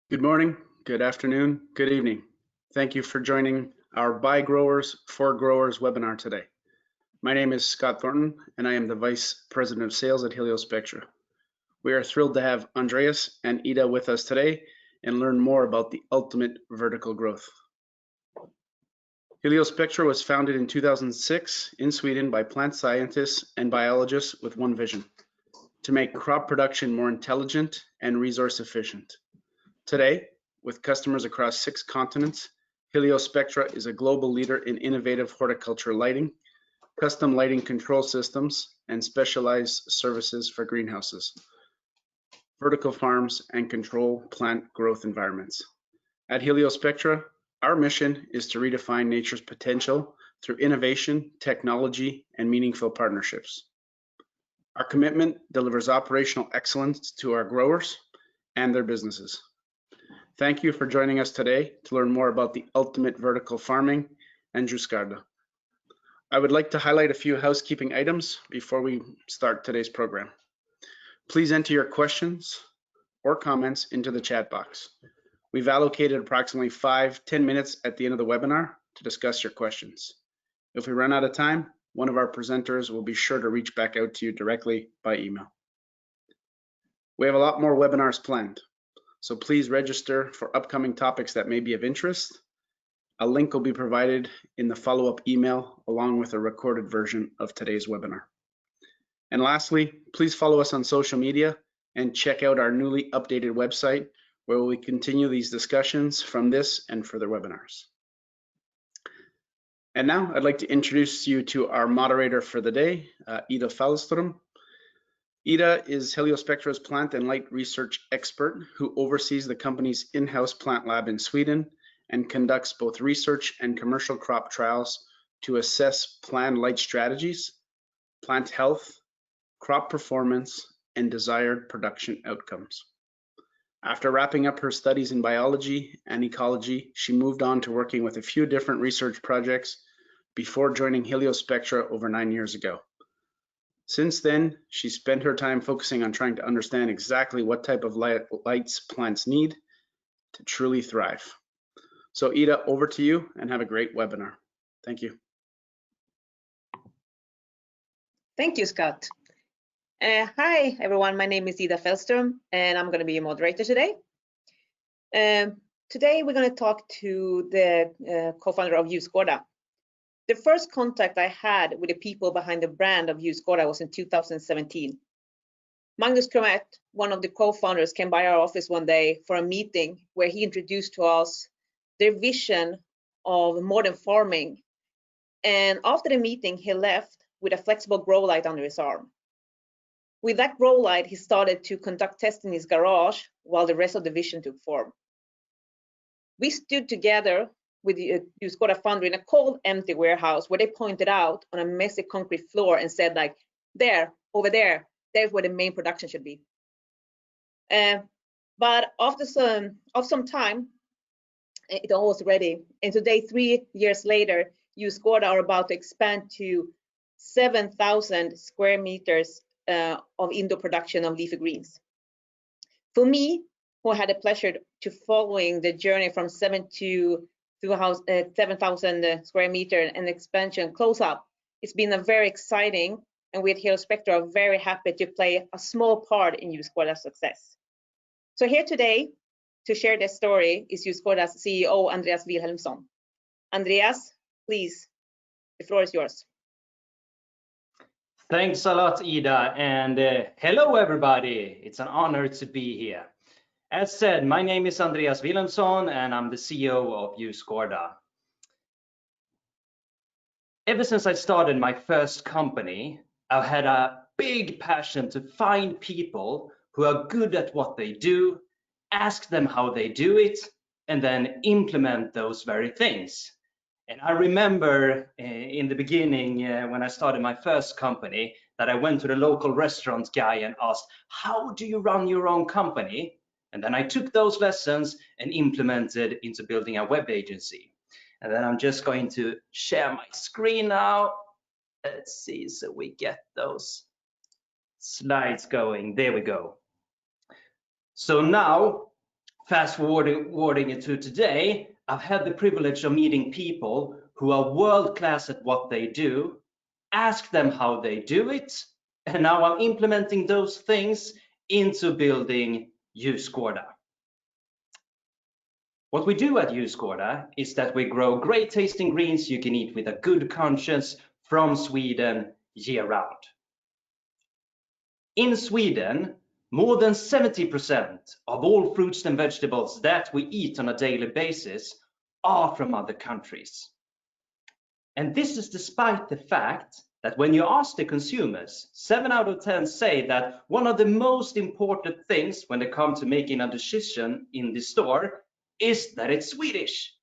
Good morning, good afternoon, good evening. Thank you for joining our By Growers for Growers webinar today. My name is Scott Thornton and I am the Vice President of Sales at Heliospectra. We are thrilled to have Andreas and Ida with us today and learn more about the ultimate vertical growth. Heliospectra was founded in 2006 in Sweden by plant scientists and biologists with one vision: to make crop production more intelligent and resource efficient. Today, with customers across 6 continents, Heliospectra is a global leader in innovative horticulture lighting, custom lighting control systems, and specialized services for greenhouses, vertical farms, and control plant growth environments. At Heliospectra, our mission is to redefine nature's potential through innovation, technology, and meaningful partnerships. Our commitment delivers operational excellence to our growers and their businesses. Thank you for joining us today to learn more about the ultimate vertical farming and Ljusgårda. I would like to highlight a few housekeeping items before we start today's program. Please enter your questions or comments into the chat box. We've allocated approximately 5-10 minutes at the end of the webinar to discuss your questions. If we run out of time, one of our presenters will be sure to reach back out to you directly by email. We have a lot more webinars planned, so please register for upcoming topics that may be of interest. A link will be provided in the follow-up email along with a recorded version of today's webinar. And lastly, please follow us on social media and check out our newly updated website where we continue these discussions from this and further webinars. And now I'd like to introduce you to our moderator for the day, Ida Fallström. Ida is Heliospectra's plant and light research expert who oversees the company's in-house plant lab in Sweden and conducts both research and commercial crop trials to assess plant light strategies, plant health, crop performance, and desired production outcomes. After wrapping up her studies in biology and ecology, she moved on to working with a few different research projects before joining Heliospectra over 9 years ago. Since then, she spent her time focusing on trying to understand exactly what type of lights plants need to truly thrive. So Ida, over to you and have a great webinar. Thank you. Thank you, Scott. Hi, everyone. My name is Ida Fallström, and I'm going to be your moderator today. Today, we're going to talk to the co-founder of Ljusgårda. The first contact I had with the people behind the brand of Ljusgårda was in 2017. Magnus Kromet, one of the co-founders, came by our office one day for a meeting where he introduced to us their vision of modern farming. And after the meeting, he left with a flexible grow light under his arm. With that grow light, he started to conduct tests in his garage while the rest of the vision took form. We stood together with the Ljusgårda founder in a cold, empty warehouse where they pointed out on a messy concrete floor and said, like, there, over there, there's where the main production should be. But after some time, it all was ready. And today, 3 years later, Ljusgårda are about to expand to 7,000 square meters of indoor production of leafy greens. For me, who had the pleasure to following the journey from 7,000 square meter and expansion close up, it's been a very exciting, and we at Heliospectra are very happy to play a small part in Ljusgårda's success. So here today to share their story is Ljusgårda's CEO Andreas Wilhelmsson. Andreas, please, the floor is yours. Thanks a lot, Ida, and hello everybody. It's an honor to be here. As said, my name is Andreas Wilhelmsson and I'm the CEO of Ljusgårda. Ever since I started my first company, I've had a big passion to find people who are good at what they do, ask them how they do it, and then implement those very things. And I remember in the beginning when I started my first company that I went to the local restaurant guy and asked, how do you run your own company? And then I took those lessons and implemented into building a web agency. And then I'm just going to share my screen now. Let's see, so we get those slides going. There we go. So now fast forwarding it to today, I've had the privilege of meeting people who are world-class at what they do, ask them how they do it, and now I'm implementing those things into building Ljusgårda. What we do at Ljusgårda is that we grow great tasting greens you can eat with a good conscience from Sweden year-round. In Sweden, more than 70% of all fruits and vegetables that we eat on a daily basis are from other countries. And this is despite the fact that when you ask the consumers, 7 out of 10 say that one of the most important things when they come to making a decision in the store is that it's Swedish.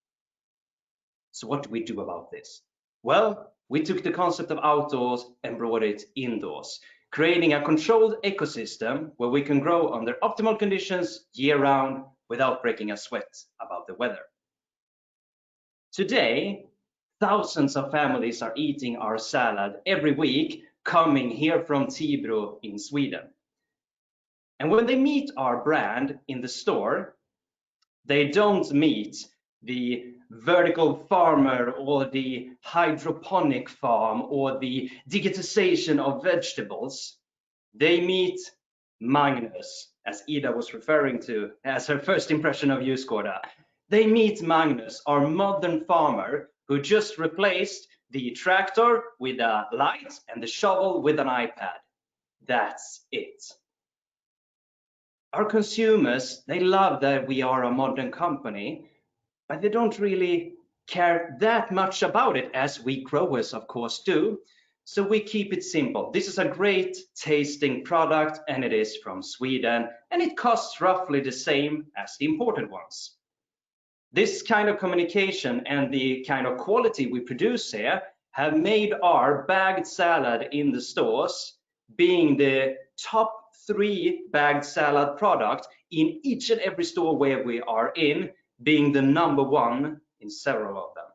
So what do we do about this? Well, we took the concept of outdoors and brought it indoors, creating a controlled ecosystem where we can grow under optimal conditions year-round without breaking a sweat about the weather. Today, thousands of families are eating our salad every week, coming here from Tibro in Sweden. And when they meet our brand in the store, they don't meet the vertical farmer or the hydroponic farm or the digitization of vegetables. They meet Magnus, as Ida was referring to as her first impression of Ljusgårda. They meet Magnus, our modern farmer, who just replaced the tractor with a light and the shovel with an iPad. That's it. Our consumers, they love that we are a modern company, but they don't really care that much about it, as we growers of course do. So we keep it simple. This is a great tasting product and it is from Sweden and it costs roughly the same as the imported ones. This kind of communication and the kind of quality we produce here have made our bagged salad in the stores being the top 3 bagged salad product in each and every store where we are in, being the #1 in several of them.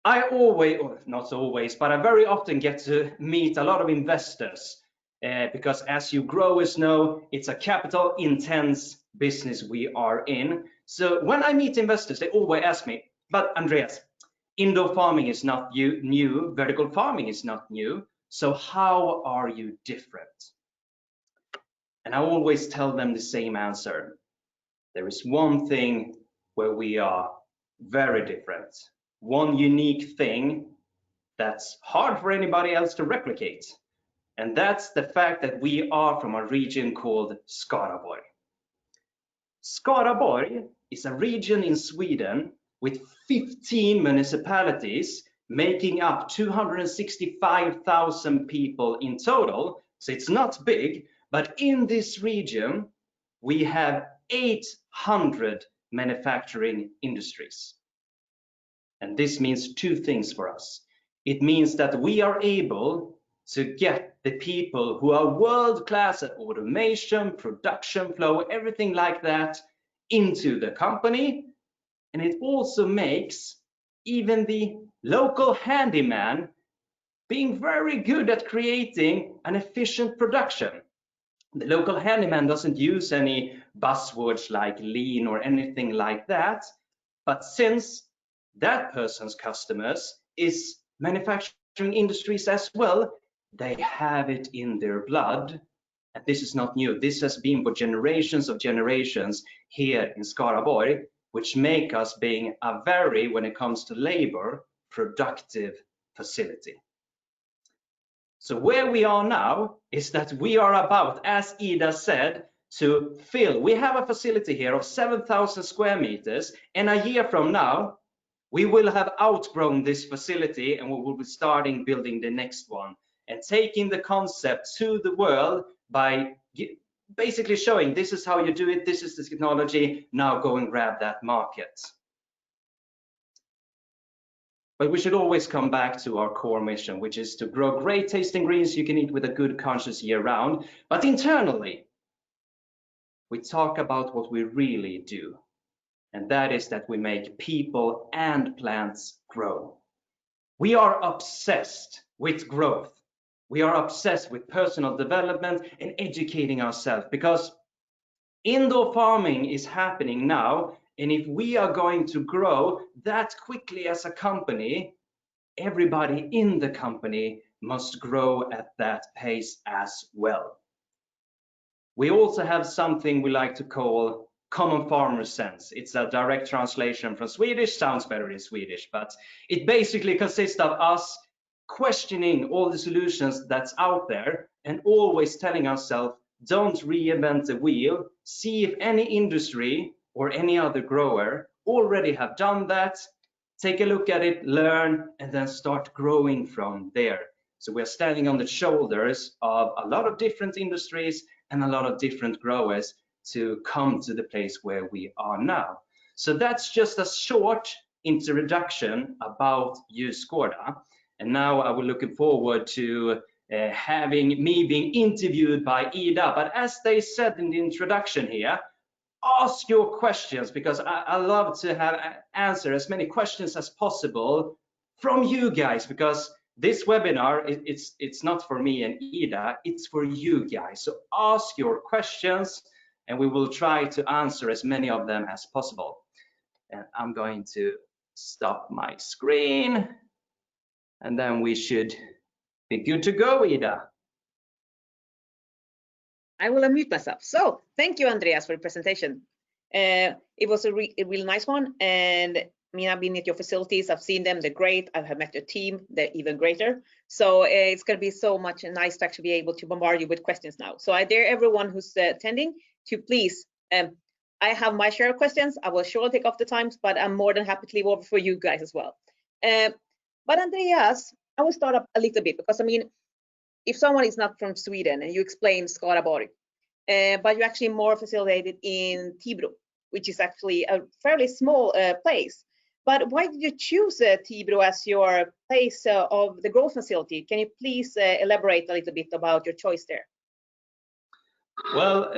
I always, or not always, but I very often get to meet a lot of investors because as you growers know, it's a capital intense business we are in. So when I meet investors, they always ask me, but Andreas, indoor farming is not new, vertical farming is not new. So how are you different? And I always tell them the same answer. There is one thing where we are very different. One unique thing that's hard for anybody else to replicate. And that's the fact that we are from a region called Skaraborg. Skaraborg is a region in Sweden with 15 municipalities making up 265,000 people in total. So it's not big, but in this region, we have 800 manufacturing industries. And this means 2 things for us. It means that we are able to get the people who are world-class at automation, production flow, everything like that into the company. And it also makes even the local handyman being very good at creating an efficient production. The local handyman doesn't use any buzzwords like lean or anything like that. But since that person's customers is manufacturing industries as well, they have it in their blood. And this is not new. This has been for generations of generations here in Skaraborg, which make us being a very, when it comes to labor, productive facility. So where we are now is that we are about, as Ida said, to fill. We have a facility here of 7,000 square meters, and a year from now, we will have outgrown this facility and we will be starting building the next one and taking the concept to the world by basically showing this is how you do it, this is the technology, now go and grab that market. But we should always come back to our core mission, which is to grow great tasting greens you can eat with a good conscience year round. But internally, we talk about what we really do. And that is that we make people and plants grow. We are obsessed with growth. We are obsessed with personal development and educating ourselves because Indoor farming is happening now, and if we are going to grow that quickly as a company, everybody in the company must grow at that pace as well. We also have something we like to call common farmer sense. It's a direct translation from Swedish, sounds better in Swedish, but it basically consists of us questioning all the solutions that's out there and always telling ourselves, don't reinvent the wheel, see if any industry or any other grower already have done that, take a look at it, learn, and then start growing from there. So we're standing on the shoulders of a lot of different industries and a lot of different growers to come to the place where we are now. So that's just a short introduction about Ljusgårda. And now I will looking forward to having me being interviewed by Ida. But as they said in the introduction here, ask your questions, because I love to have answer as many questions as possible from you guys, because this webinar, it's not for me and Ida, it's for you guys. So ask your questions and we will try to answer as many of them as possible. And I'm going to stop my screen and then we should be good to go, Ida. I will unmute myself. So thank you, Andreas, for the presentation. It was a really nice one. And I mean, I've been at your facilities, I've seen them, they're great. I have met your team, they're even greater. So it's going to be so much nice to actually be able to bombard you with questions now. So I dare everyone who's attending to please, I have my share of questions. I will surely take off the times, but I'm more than happy to leave over for you guys as well. But Andreas, I will start up a little bit, because I mean, if someone is not from Sweden and you explain scalability, but you're actually more facilitated in Tibro, which is actually a fairly small place. But why did you choose Tibro as your place of the growth facility? Can you please elaborate a little bit about your choice there? Well,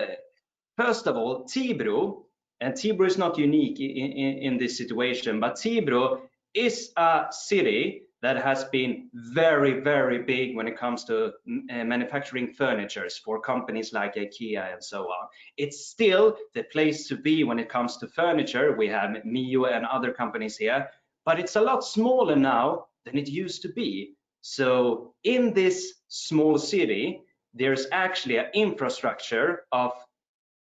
first of all, Tibro, and Tibro is not unique in this situation, but Tibro is a city that has been very, very big when it comes to manufacturing furnitures for companies like IKEA and so on. It's still the place to be when it comes to furniture. We have Mio and other companies here, but it's a lot smaller now than it used to be. So in this small city, there's actually an infrastructure of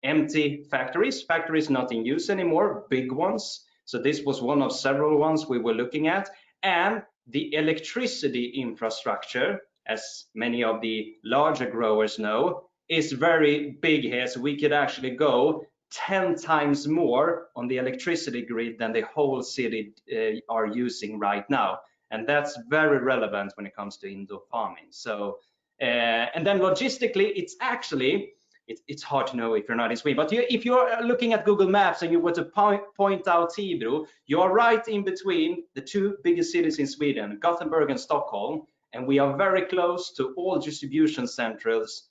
empty factories not in use anymore, big ones. So this was one of several ones we were looking at. And the electricity infrastructure, as many of the larger growers know, is very big here. So we could actually go 10 times more on the electricity grid than the whole city are using right now. And that's very relevant when it comes to indoor farming. So, and then logistically, it's actually, it's hard to know if you're not in Sweden, but if you're looking at Google Maps and you were to point out Tibro, you are right in between the two biggest cities in Sweden, Gothenburg and Stockholm, and we are very close to all distribution centers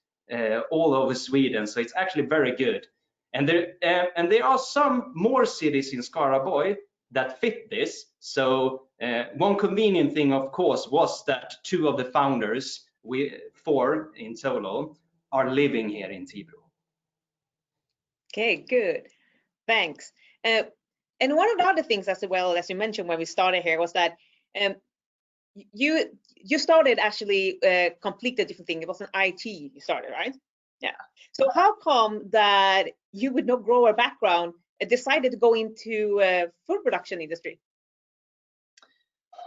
all over Sweden, so it's actually very good. And there are some more cities in Skaraborg that fit this. So one convenient thing, of course, was that two of the founders, four in total, are living here in Tibro. Okay, good. Thanks. And one of the other things, as well as you mentioned when we started here, was that you started actually completely different thing. It was an IT you started, right? Yeah. So how come that you with no grower background decided to go into food production industry?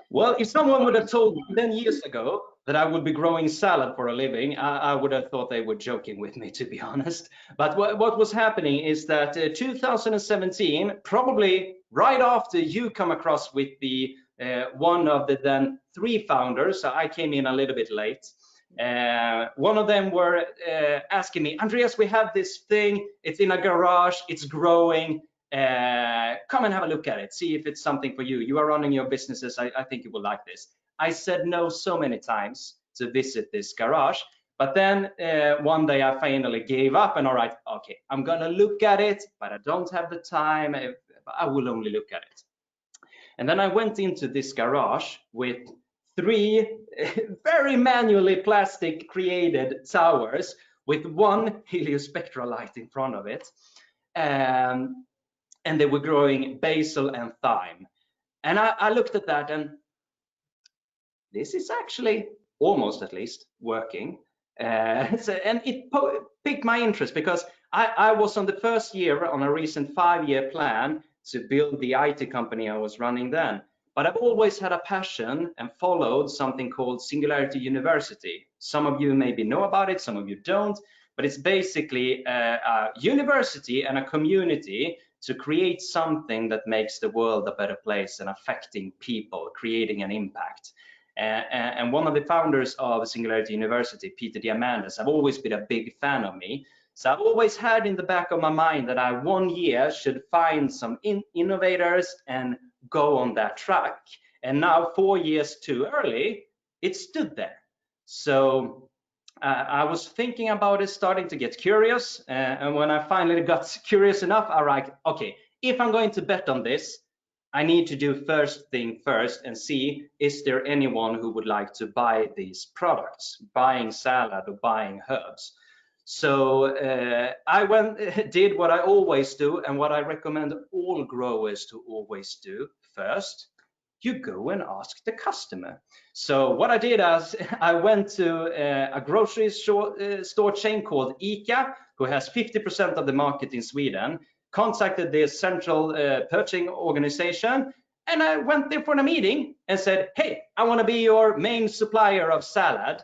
Well, if someone would have told me 10 years ago that I would be growing salad for a living, I would have thought they were joking with me, to be honest. But what was happening is that 2017, probably right after you come across with the one of the then three founders, so I came in a little bit late. One of them were asking me, Andreas, we have this thing, it's in a garage, it's growing. Come and have a look at it, see if it's something for you. You are running your businesses, I think you will like this. I said no so many times to visit this garage, but then one day I finally gave up and all right, okay, I'm gonna look at it, but I don't have the time, I will only look at it. And then I went into this garage with three very manually plastic created towers with one heliospectral light in front of it. and they were growing basil and thyme. And I looked at that, and this is actually almost at least working. And it piqued my interest because I was on the first year on a recent 5-year plan to build the IT company I was running then. But I've always had a passion and followed something called Singularity University. Some of you maybe know about it, some of you don't, but it's basically a university and a community to create something that makes the world a better place and affecting people, creating an impact. And one of the founders of Singularity University, Peter Diamandis, I've always been a big fan of me. So I've always had in the back of my mind that I one year should find some innovators and go on that track. And now 4 years too early, it stood there. So I was thinking about it, starting to get curious. And when I finally got curious enough, I like, okay, if I'm going to bet on this, I need to do first thing first and see, is there anyone who would like to buy these products, buying salad or buying herbs? So I did what I always do and what I recommend all growers to always do first. You go and ask the customer. So what I did is I went to a grocery store chain called ICA, who has 50% of the market in Sweden, contacted the central purchasing organization, and I went there for a meeting and said, hey, I want to be your main supplier of salad.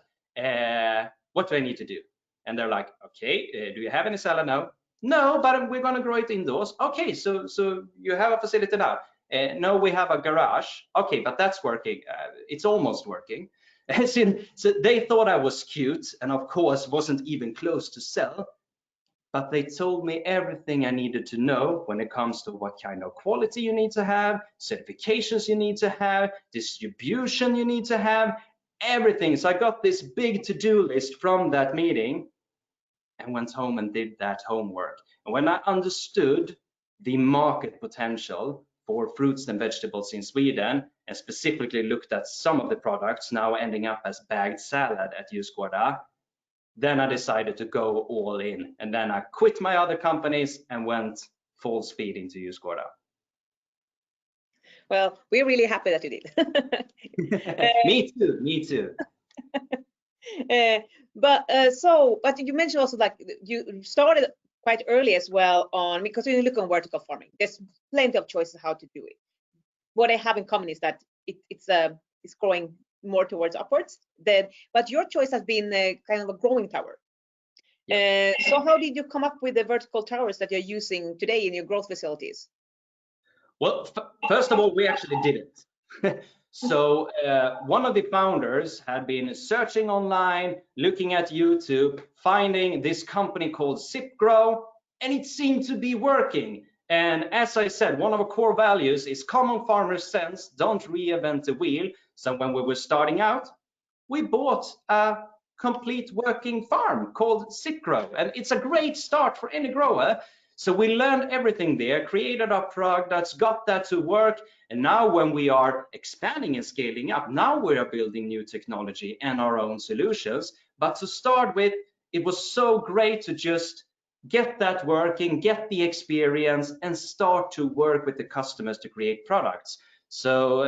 What do I need to do? And they're like, okay, do you have any salad now? No, but we're going to grow it indoors. Okay, so you have a facility now. No, we have a garage. Okay, but that's working. It's almost working. So they thought I was cute, and of course wasn't even close to sell. But they told me everything I needed to know when it comes to what kind of quality you need to have, certifications you need to have, distribution you need to have, everything. So I got this big to-do list from that meeting and went home and did that homework. And when I understood the market potential for fruits and vegetables in Sweden, and specifically looked at some of the products now ending up as bagged salad at Ljusgårda, then I decided to go all in. And then I quit my other companies and went full speed into Ljusgårda. Well, we're really happy that you did. Me too. But you mentioned also like you started quite early as well on, because when you look on vertical farming, there's plenty of choices how to do it. What I have in common is that it's growing more towards upwards. But your choice has been kind of a growing tower. Yeah. So how did you come up with the vertical towers that you're using today in your growth facilities? Well, first of all, we actually did it. So one of the founders had been searching online, looking at YouTube, finding this company called SipGrow, and it seemed to be working. And as I said, one of our core values is common farmer sense, don't reinvent the wheel. So when we were starting out, we bought a complete working farm called SipGrow, and it's a great start for any grower. So we learned everything there, created our products, got that to work. And now when we are expanding and scaling up, now we are building new technology and our own solutions. But to start with, it was so great to just get that working, get the experience, and start to work with the customers to create products. So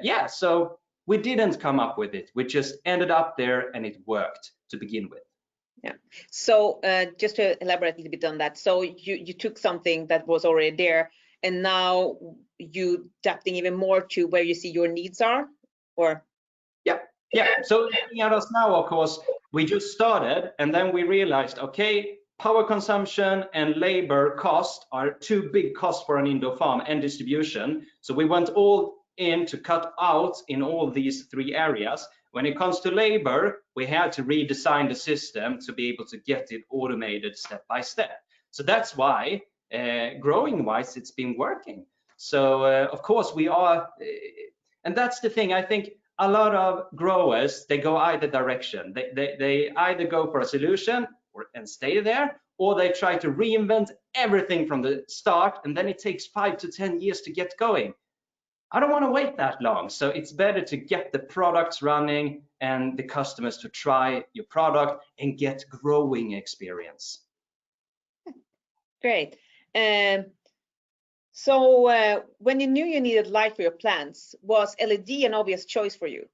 yeah, so we didn't come up with it. We just ended up there and it worked to begin with. Yeah. So just to elaborate a little bit on that. So you took something that was already there and now you adapting even more to where you see your needs are, or? Yeah. So looking at us now, of course, we just started and then we realized, okay, power consumption and labor cost are two big costs for an indoor farm and distribution. So we went all in to cut out in all these three areas. When it comes to labor, we had to redesign the system to be able to get it automated step by step. So that's why growing wise, it's been working. So of course we are, and that's the thing, I think a lot of growers, they go either direction. They either go for a solution and stay there, or they try to reinvent everything from the start, and then it takes 5 to 10 years to get going. I don't want to wait that long. So it's better to get the products running and the customers to try your product and get growing experience. Great. So when you knew you needed light for your plants, was LED an obvious choice for you?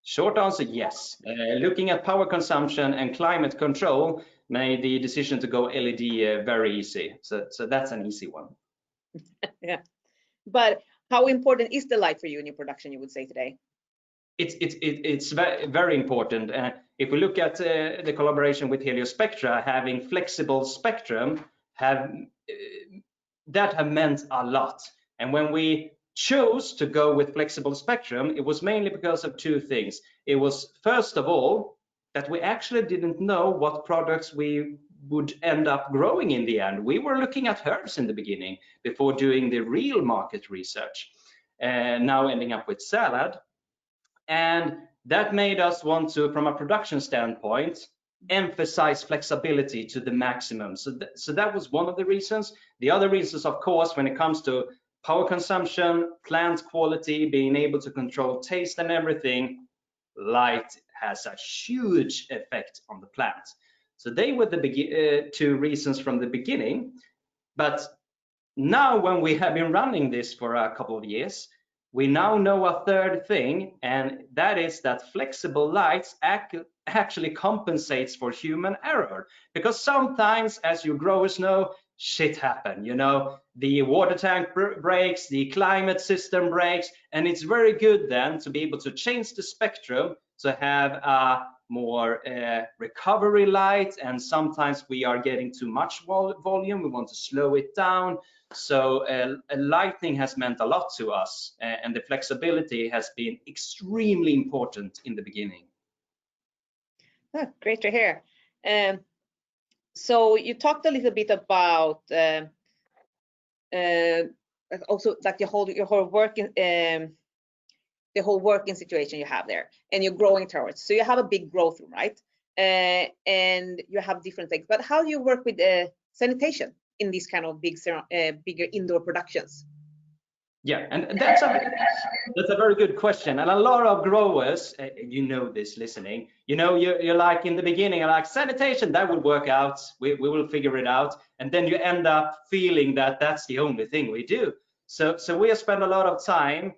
Short answer, yes. Looking at power consumption and climate control made the decision to go LED very easy. So that's an easy one. Yeah. But how important is the light for you in your production, you would say today? It's very important. If we look at the collaboration with Heliospectra, having flexible spectrum that have meant a lot. And when we chose to go with flexible spectrum, it was mainly because of two things. It was, first of all, that we actually didn't know what products we would end up growing in the end. We were looking at herbs in the beginning before doing the real market research, now ending up with salad. And that made us want to, from a production standpoint, emphasize flexibility to the maximum. So that was one of the reasons. The other reasons, of course, when it comes to power consumption, plant quality, being able to control taste and everything, light has a huge effect on the plant. So they were the two reasons from the beginning. But now when we have been running this for a couple of years, we now know a third thing, and that is that flexible lights actually compensates for human error. Because sometimes, as you growers know, shit happen, you know, the water tank breaks, the climate system breaks, and it's very good then to be able to change the spectrum to have a more recovery light, and sometimes we are getting too much volume, we want to slow it down. So lighting has meant a lot to us, and the flexibility has been extremely important in the beginning. Oh, great to hear. So you talked a little bit about also like your whole working the whole working situation you have there, and you're growing towards. So you have a big growth room, right? And you have different things. But how do you work with sanitation in these kind of bigger indoor productions? Yeah, and that's a very good question. And a lot of growers, you know this listening, you know, you're like in the beginning, you're like, sanitation, that will work out. We will figure it out. And then you end up feeling that that's the only thing we do. So we have spent a lot of time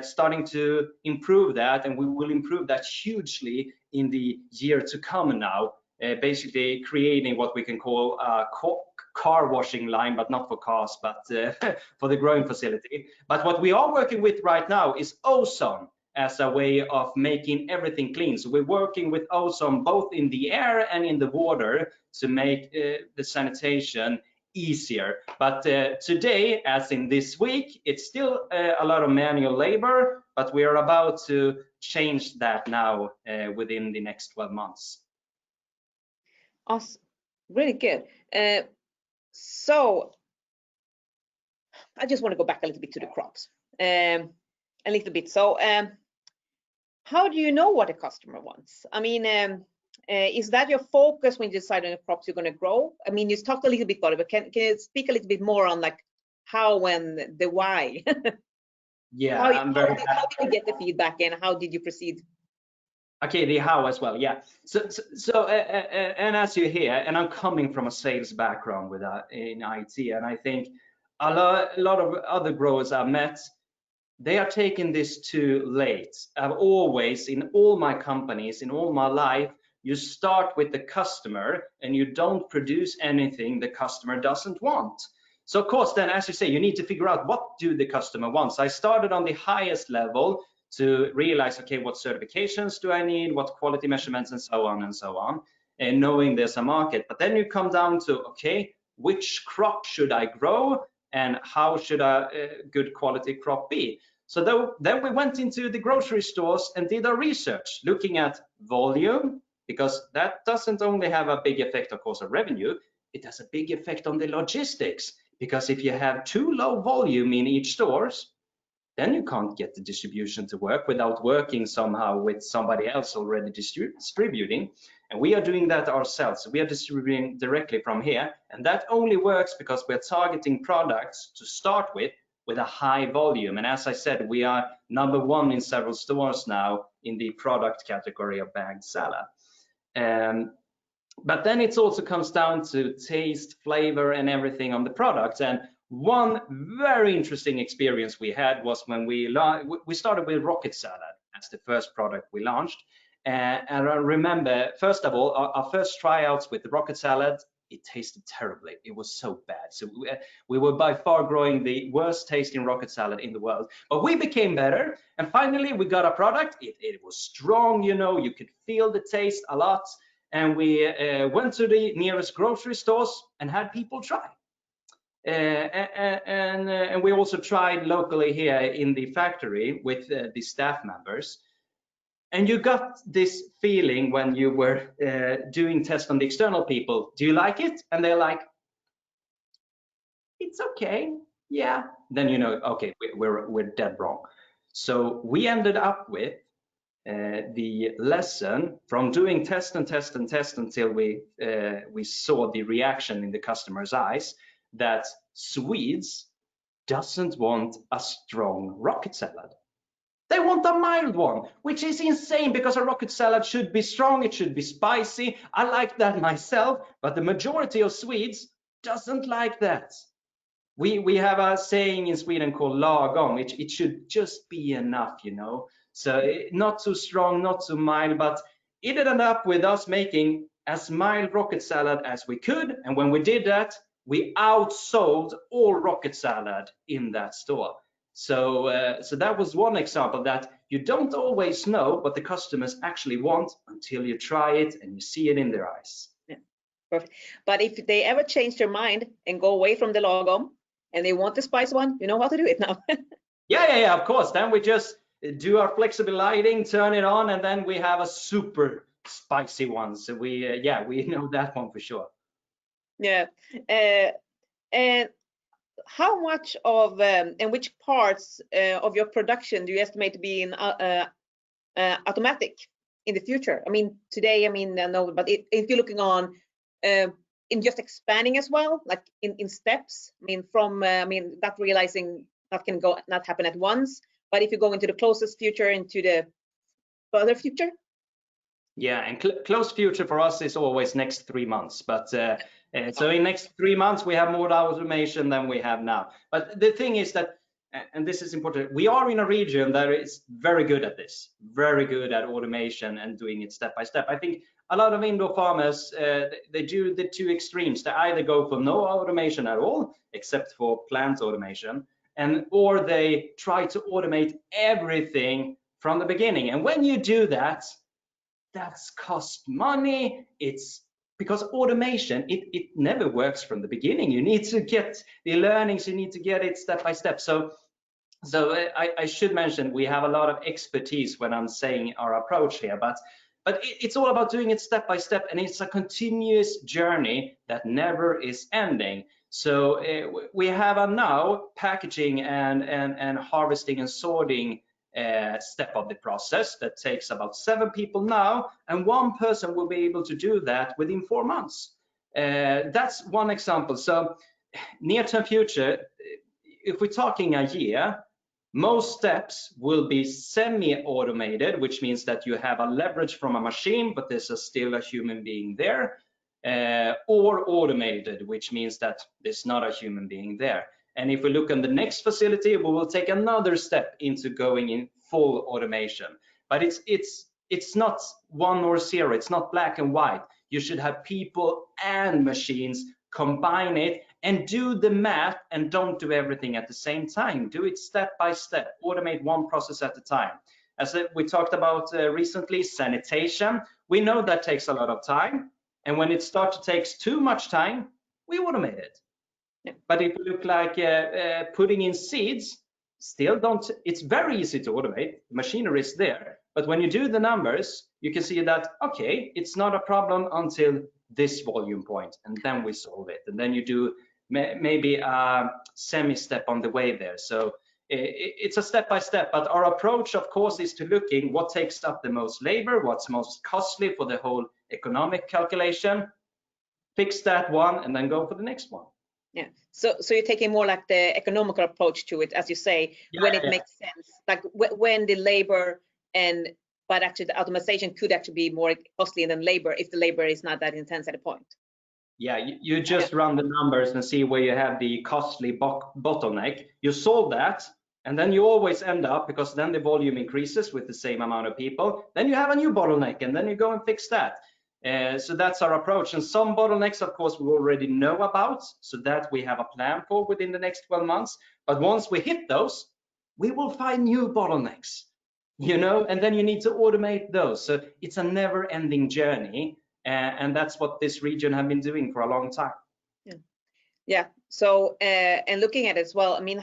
starting to improve that, and we will improve that hugely in the year to come now, basically creating what we can call a car washing line, but not for cars, but for the growing facility. But what we are working with right now is ozone as a way of making everything clean. So we're working with ozone both in the air and in the water to make the sanitation easier. But today, as in this week, it's still a lot of manual labor, but we are about to change that now within the next 12 months. Awesome, really good. So I just want to go back a little bit to the crops, a little bit. So how do you know what a customer wants? I mean, is that your focus when you decide on the crops you're going to grow? I mean, you talked a little bit about it, but can you speak a little bit more on like how and the why? Yeah, how did you get the feedback, and how did you proceed? Okay, the how as well, yeah. So and as you hear, and I'm coming from a sales background with in IT, and I think a lot of other growers I've met, they are taking this too late. I've always, in all my companies, in all my life, you start with the customer and you don't produce anything the customer doesn't want. So of course, then as you say, you need to figure out what do the customer want. So I started on the highest level to realize, okay, what certifications do I need, what quality measurements, and so on, and knowing there's a market. But then you come down to, okay, which crop should I grow, and how should a good quality crop be? So then we went into the grocery stores and did our research, looking at volume, because that doesn't only have a big effect, of course, on revenue, it has a big effect on the logistics. Because if you have too low volume in each stores, then you can't get the distribution to work without working somehow with somebody else already distributing. And we are doing that ourselves. So we are distributing directly from here. And that only works because we're targeting products to start with a high volume. And as I said, we are #1 in several stores now in the product category of bagged salad. But then it also comes down to taste, flavor, and everything on the products. And one very interesting experience we had was when we started with rocket salad as the first product we launched. And I remember, first of all, our first tryouts with the rocket salad, it tasted terribly. It was so bad. So we were by far growing the worst tasting rocket salad in the world. But we became better. And finally, we got a product. It was strong, you know, you could feel the taste a lot. And we went to the nearest grocery stores and had people try. And we also tried locally here in the factory with the staff members. And you got this feeling when you were doing tests on the external people. Do you like it? And they're like, it's okay. Yeah. Then you know, okay, we're dead wrong. So we ended up with the lesson from doing test and test and test until we saw the reaction in the customer's eyes that Swedes doesn't want a strong rocket salad. They want a mild one, which is insane because a rocket salad should be strong, it should be spicy. I like that myself, but the majority of Swedes doesn't like that. We have a saying in Sweden called lagom. It should just be enough, you know. So not too strong, not too mild, but it ended up with us making as mild rocket salad as we could. And when we did that, we outsold all rocket salad in that store. So that was one example that you don't always know what the customers actually want until you try it and you see it in their eyes. Yeah, perfect. But if they ever change their mind and go away from the lagom and they want the spice one, you know how to do it now. Yeah, of course. Then we just do our flexible lighting, turn it on, and then we have a super spicy one. So we know that one for sure. Yeah, and how much of and which parts of your production do you estimate to be in automatic in the future? I mean, today, I mean, no, but if you're looking on in just expanding as well, like in steps, I mean, from not realizing that can not happen at once, but if you go into the closest future, into the further future. Yeah, and close future for us is always next 3 months. But so in next 3 months, we have more automation than we have now. But the thing is that, and this is important, we are in a region that is very good at this, very good at automation and doing it step by step. I think a lot of indoor farmers, they do the two extremes. They either go for no automation at all, except for plant automation, or they try to automate everything from the beginning. And when you do that, that's cost money. It's because automation, it never works from the beginning. You need to get the learnings, you need to get it step by step. So I should mention we have a lot of expertise when I'm saying our approach here, but it's all about doing it step by step, and it's a continuous journey that never is ending. So we have a now packaging and harvesting and sorting step of the process that takes about 7 people now, and 1 person will be able to do that within 4 months. That's one example. So near-term future, if we're talking a year, most steps will be semi-automated, which means that you have a leverage from a machine, but there's still a human being there, or automated, which means that there's not a human being there. And if we look on the next facility, we will take another step into going in full automation. But it's not 1 or 0. It's not black and white. You should have people and machines, combine it and do the math, and don't do everything at the same time. Do it step by step. Automate 1 process at a time. As we talked about recently, sanitation. We know that takes a lot of time. And when it starts to take too much time, we automate it. Yeah. But if you look like putting in seeds, still don't, it's very easy to automate. The machinery is there. But when you do the numbers, you can see that, okay, it's not a problem until this volume point, and then we solve it. And then you do maybe a semi-step on the way there. So it's a step by step, but our approach, of course, is to looking what takes up the most labor, what's most costly for the whole economic calculation, fix that one, and then go for the next one. Yeah, so you're taking more like the economical approach to it, as you say, when it makes sense, like when the labor and but actually the automation could actually be more costly than labor if the labor is not that intense at a point. Yeah, you just run the numbers and see where you have the costly bottleneck. You solve that, and then you always end up, because then the volume increases with the same amount of people, then you have a new bottleneck, and then you go and fix that. So that's our approach. And some bottlenecks, of course, we already know about, so that we have a plan for within the next 12 months. But once we hit those, we will find new bottlenecks, you know, and then you need to automate those. So it's a never-ending journey, and that's what this region have been doing for a long time. Yeah. So and looking at it as well, I mean,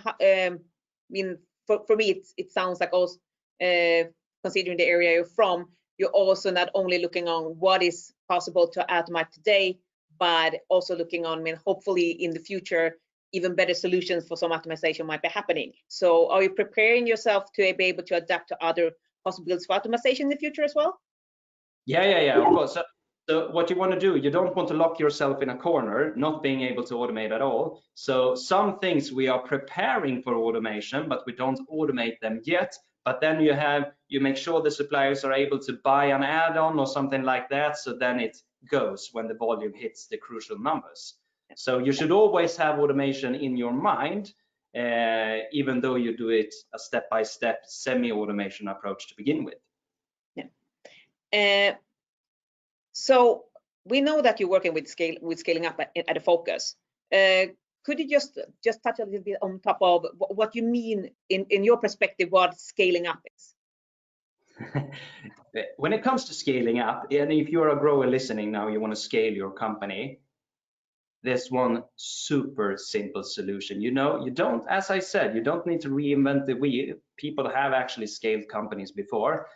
for me, it sounds like also considering the area you're from, you're also not only looking on what is possible to automate today, but also looking on, I mean, hopefully in the future, even better solutions for some automation might be happening. So are you preparing yourself to be able to adapt to other possibilities for automation in the future as well? Yeah, of course. So what you want to do, you don't want to lock yourself in a corner, not being able to automate at all. So some things we are preparing for automation, but we don't automate them yet. But then you make sure the suppliers are able to buy an add-on or something like that. So then it goes when the volume hits the crucial numbers. So you should always have automation in your mind, even though you do it a step-by-step semi-automation approach to begin with. Yeah. So we know that you're working with scaling up at a focus. Could you just touch a little bit on top of what you mean in your perspective what scaling up is? When it comes to scaling up, and if you're a grower listening now, you want to scale your company, there's one super simple solution. You know, you don't, as I said, you don't need to reinvent the wheel. People have actually scaled companies before.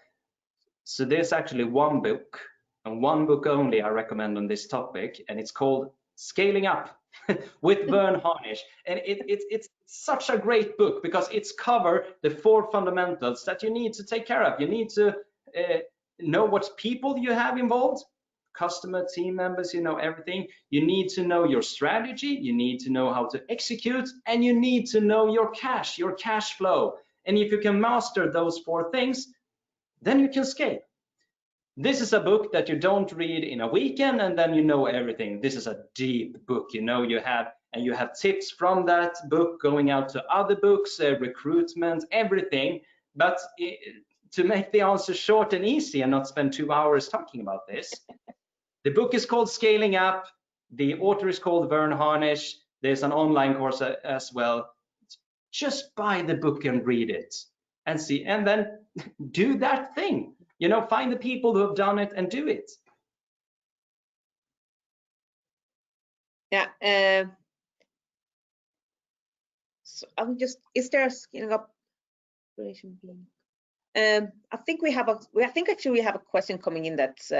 So there's actually one book, and one book only I recommend on this topic, and it's called Scaling Up with Vern Harnish. And it's such a great book because it's cover the 4 fundamentals that you need to take care of. You need to know what people you have involved, customer, team members, you know, everything. You need to know your strategy, you need to know how to execute, and you need to know your cash flow. And if you can master those 4 things, then you can scale. This is a book that you don't read in a weekend and then you know everything. This is a deep book, you know, you have tips from that book going out to other books, recruitment, everything. But to make the answer short and easy and not spend 2 hours talking about this, the book is called Scaling Up. The author is called Vern Harnish. There's an online course as well. Just buy the book and read it and see, and then do that thing. You know, find the people who have done it and do it. Yeah. So I'm just, is there a scaling up operation? I think actually we have a question coming in that's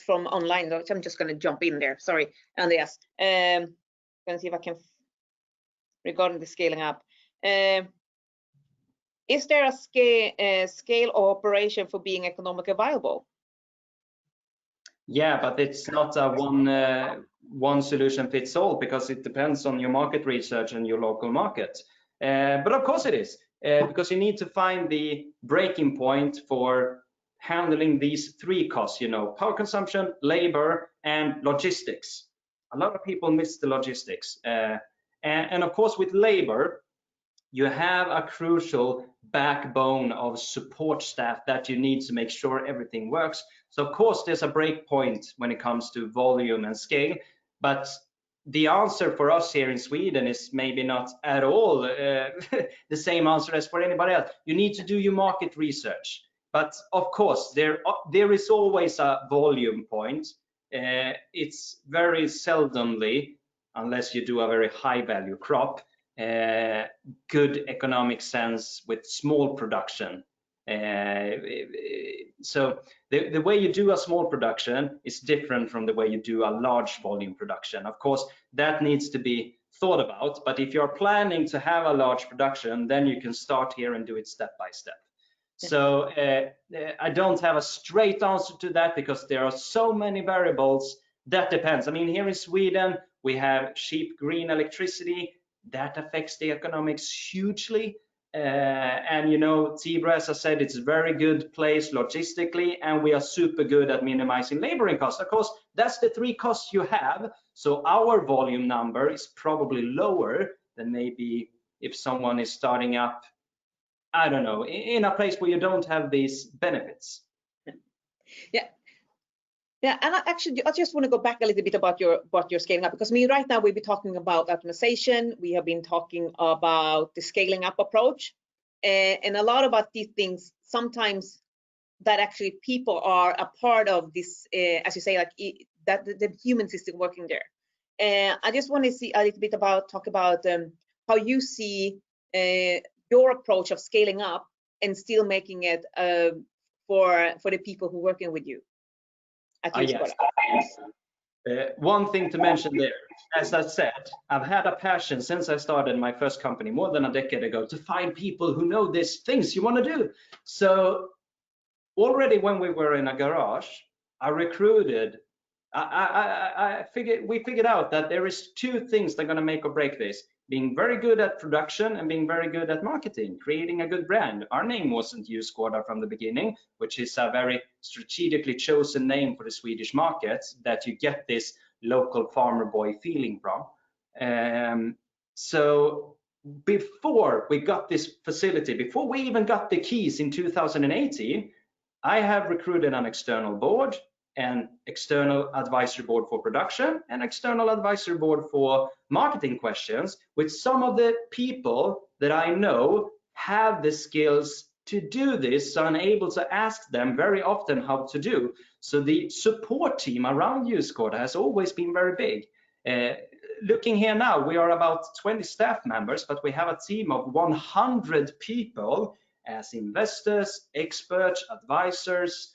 from online, which I'm just going to jump in there. Sorry, Andreas. Going to see if I can regarding the scaling up. Is there a scale or operation for being economically viable? Yeah, but it's not a one solution fits all, because it depends on your market research and your local market. But of course it is, because you need to find the breaking point for handling these 3 costs, you know, power consumption, labor, and logistics. A lot of people miss the logistics. And of course, with labor, you have a crucial backbone of support staff that you need to make sure everything works. So of course, there's a break point when it comes to volume and scale, but the answer for us here in Sweden is maybe not at all the same answer as for anybody else. You need to do your market research. But of course, there is always a volume point. It's very seldomly, unless you do a very high value crop, good economic sense with small production. So the way you do a small production is different from the way you do a large volume production. Of course, that needs to be thought about, but if you're planning to have a large production, then you can start here and do it step by step. So I don't have a straight answer to that because there are so many variables. That depends. I mean, here in Sweden, we have cheap green electricity. That affects the economics hugely. And you know, Tibro, as I said, it's a very good place logistically, and we are super good at minimizing laboring costs. Of course, that's the 3 costs you have. So our volume number is probably lower than maybe if someone is starting up, I don't know, in a place where you don't have these benefits. Yeah, and I just want to go back a little bit about your scaling up, because I mean, right now we've been talking about optimization, we have been talking about the scaling up approach, and a lot about these things. Sometimes that actually people are a part of this, as you say, like that the human system working there. And I just want to see a little bit about talk about how you see your approach of scaling up and still making it for the people who are working with you. Yes. One thing to mention there, as I said, I've had a passion since I started my first company more than a decade ago to find people who know these things you want to do. So already when we were in a garage, I recruited. We figured out that there is 2 things that are going to make or break this: being very good at production and being very good at marketing, creating a good brand. Our name wasn't Ljusgårda from the beginning, which is a very strategically chosen name for the Swedish market that you get this local farmer boy feeling from. So before we got this facility, before we even got the keys in 2018, I have recruited an external board, an external advisory board for production, and external advisory board for marketing questions, with some of the people that I know have the skills to do this, so I'm able to ask them very often how to do. So the support team around Ljusgårda has always been very big. Looking here now, we are about 20 staff members, but we have a team of 100 people as investors, experts, advisors,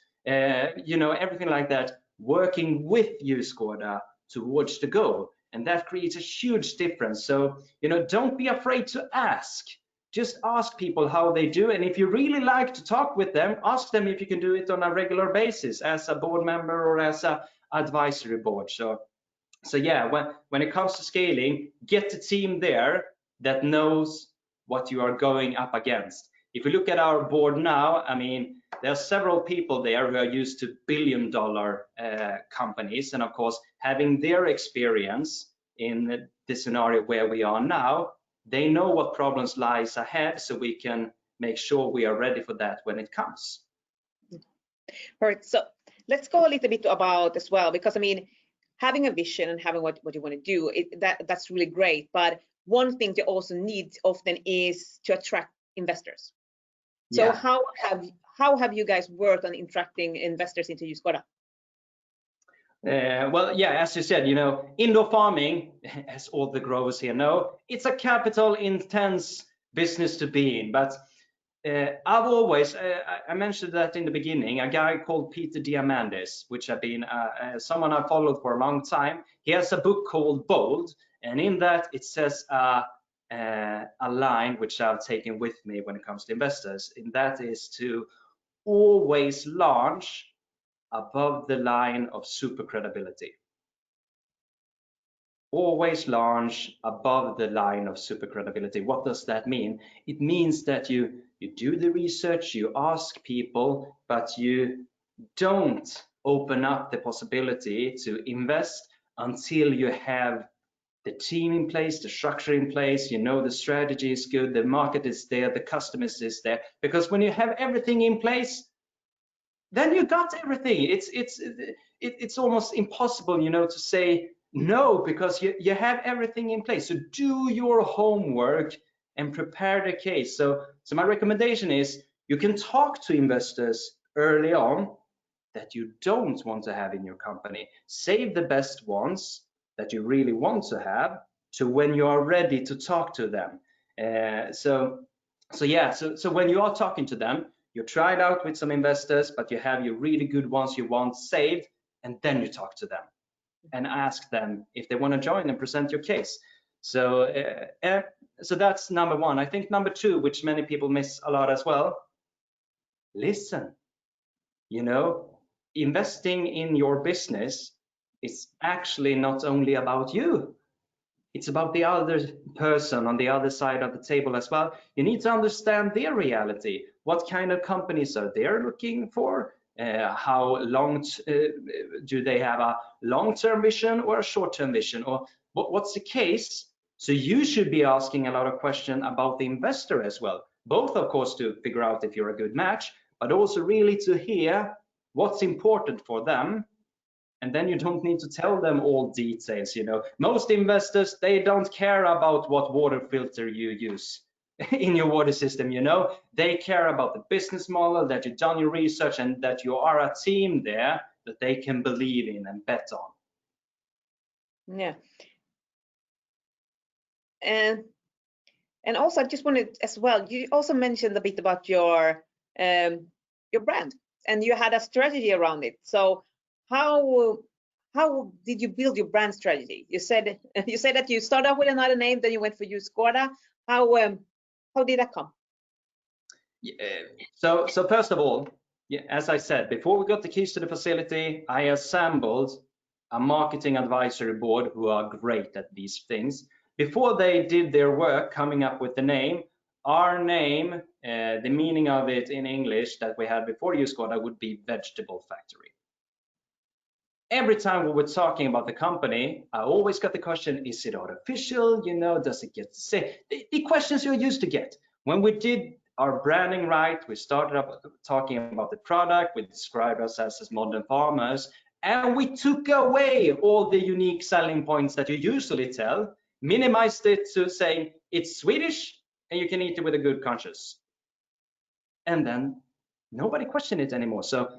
you know, everything like that, working with Ljusgårda towards the goal. And that creates a huge difference. So, you know, don't be afraid to ask. Just ask people how they do. And if you really like to talk with them, ask them if you can do it on a regular basis as a board member or as a advisory board. So yeah, when it comes to scaling, get a team there that knows what you are going up against. If we look at our board now, I mean, there are several people there who are used to billion-dollar companies, and of course, having their experience in the scenario where we are now, they know what problems lies ahead, so we can make sure we are ready for that when it comes. All right, so let's go a little bit about as well, because I mean, having a vision and having what you want to do, that's really great. But one thing you also need often is to attract investors. So Yeah. how have you guys worked on attracting investors into Ljusgårda? Well, yeah, as you said, you know, indoor farming, as all the growers here know, it's a capital intense business to be in. But I've always, I mentioned that in the beginning, a guy called Peter Diamandis, which have been someone I've followed for a long time. He has a book called Bold, and in that it says a line which I've taken with me when it comes to investors, and that is to always launch above the line of super credibility. Always launch above the line of super credibility. What does that mean? It means that you do the research, you ask people, but you don't open up the possibility to invest until you have the team in place, the structure in place, you know the strategy is good, the market is there, the customers is there. Because when you have everything in place, then you got everything. It's almost impossible, you know, to say no, because you have everything in place. So do your homework and prepare the case. So my recommendation is you can talk to investors early on that you don't want to have in your company. Save the best ones that you really want to have to when you are ready to talk to them. So when you are talking to them, you try it out with some investors, but you have your really good ones you want saved, and then you talk to them and ask them if they want to join and present your case. So that's number one. I think number two, which many people miss a lot as well, listen. You know, investing in your business is actually not only about you. It's about the other person on the other side of the table as well. You need to understand their reality. What kind of companies are they looking for? How long do they have a long-term vision or a short-term vision? Or what's the case? So you should be asking a lot of questions about the investor as well. Both, of course, to figure out if you're a good match, but also really to hear what's important for them. And then you don't need to tell them all details, you know. Most investors, they don't care about what water filter you use in your water system, you know. They care about the business model, that you've done your research, and that you are a team there that they can believe in and bet on. Yeah. And also I just wanted as well, you also mentioned a bit about your brand, and you had a strategy around it. So how did you build your brand strategy? You said that you started off with another name, then you went for Ljusgårda. How did that come? So first of all, as I said, before we got the keys to the facility, I assembled a marketing advisory board who are great at these things. Before they did their work coming up with the name, our name, the meaning of it in English that we had before Ljusgårda would be vegetable factory. Every time we were talking about the company, I always got the question, is it artificial? You know, does it get sick? The questions you're used to get. When we did our branding right, we started up talking about the product, we described ourselves as modern farmers, and we took away all the unique selling points that you usually tell, minimized it to saying it's Swedish and you can eat it with a good conscience. And then nobody questioned it anymore. So